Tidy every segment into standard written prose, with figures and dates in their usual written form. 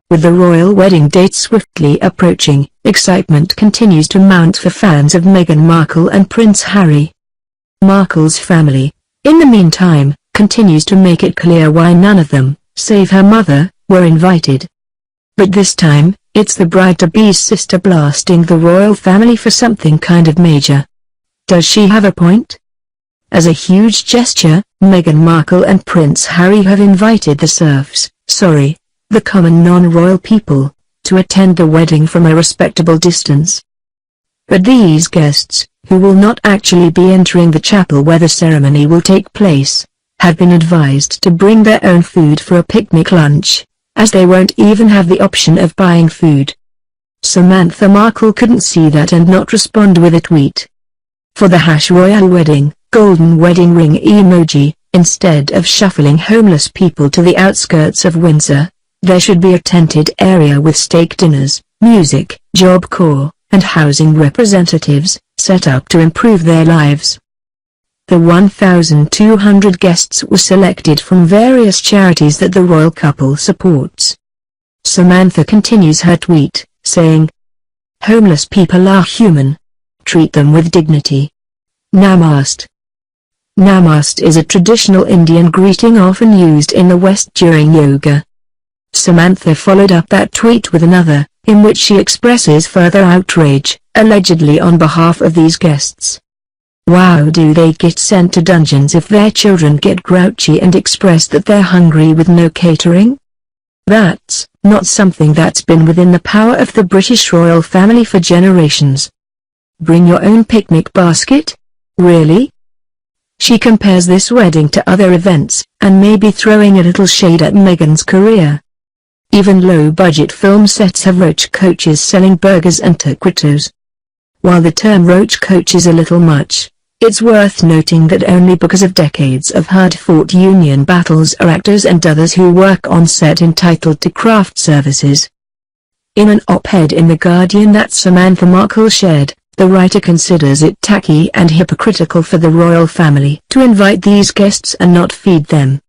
With the royal wedding date swiftly approaching, excitement continues to mount for fans of Meghan Markle and Prince Harry. Markle's family, in the meantime, continues to make it clear why none of them, save her mother, were invited. But this time, it's the bride-to-be's sister blasting the royal family for something kind of major. Does she have a point? As a huge gesture, Meghan Markle and Prince Harry have invited the common non-royal people, to attend the wedding from a respectable distance. But these guests, who will not actually be entering the chapel where the ceremony will take place, have been advised to bring their own food for a picnic lunch, as they won't even have the option of buying food. Samantha Markle couldn't see that and not respond with a tweet. For the #royal wedding, golden wedding ring emoji, instead of shuffling homeless people to the outskirts of Windsor, there should be a tented area with steak dinners, music, Job Corps, and housing representatives, set up to improve their lives. The 1,200 guests were selected from various charities that the royal couple supports. Samantha continues her tweet, saying, "Homeless people are human. Treat them with dignity. Namaste." Namaste is a traditional Indian greeting often used in the West during yoga. Samantha followed up that tweet with another, in which she expresses further outrage, allegedly on behalf of these guests. Wow, do they get sent to dungeons if their children get grouchy and express that they're hungry with no catering? That's not something that's been within the power of the British royal family for generations. Bring your own picnic basket? Really? She compares this wedding to other events, and may be throwing a little shade at Meghan's career. Even low-budget film sets have roach coaches selling burgers and taquitos. While the term roach coach is a little much, it's worth noting that only because of decades of hard-fought union battles are actors and others who work on set entitled to craft services. In an op-ed in The Guardian that Samantha Markle shared, the writer considers it tacky and hypocritical for the royal family to invite these guests and not feed them.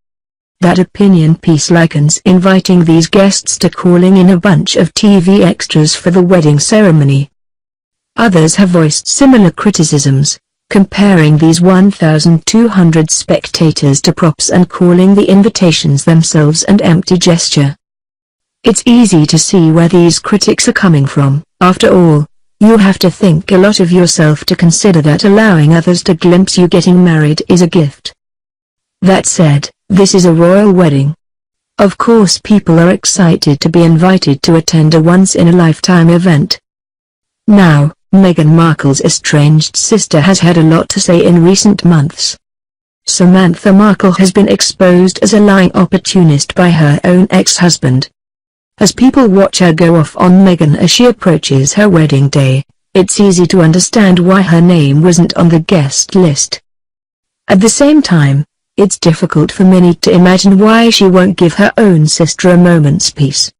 That opinion piece likens inviting these guests to calling in a bunch of TV extras for the wedding ceremony. Others have voiced similar criticisms, comparing these 1,200 spectators to props and calling the invitations themselves an empty gesture. It's easy to see where these critics are coming from. After all, you have to think a lot of yourself to consider that allowing others to glimpse you getting married is a gift. That said, this is a royal wedding. Of course people are excited to be invited to attend a once-in-a-lifetime event. Now, Meghan Markle's estranged sister has had a lot to say in recent months. Samantha Markle has been exposed as a lying opportunist by her own ex-husband. As people watch her go off on Meghan as she approaches her wedding day, it's easy to understand why her name wasn't on the guest list. At the same time, it's difficult for many to imagine why she won't give her own sister a moment's peace.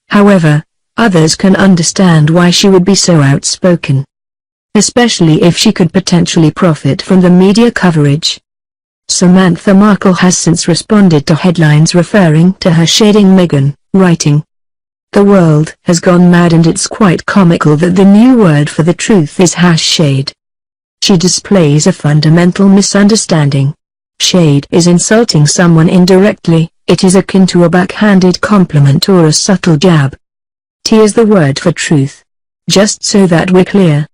However, others can understand why she would be so outspoken. Especially if she could potentially profit from the media coverage. Samantha Markle has since responded to headlines referring to her shading Meghan, writing, "The world has gone mad and it's quite comical that the new word for the truth is #shade. She displays a fundamental misunderstanding. Shade is insulting someone indirectly, it is akin to a backhanded compliment or a subtle jab. T is the word for truth. Just so that we're clear,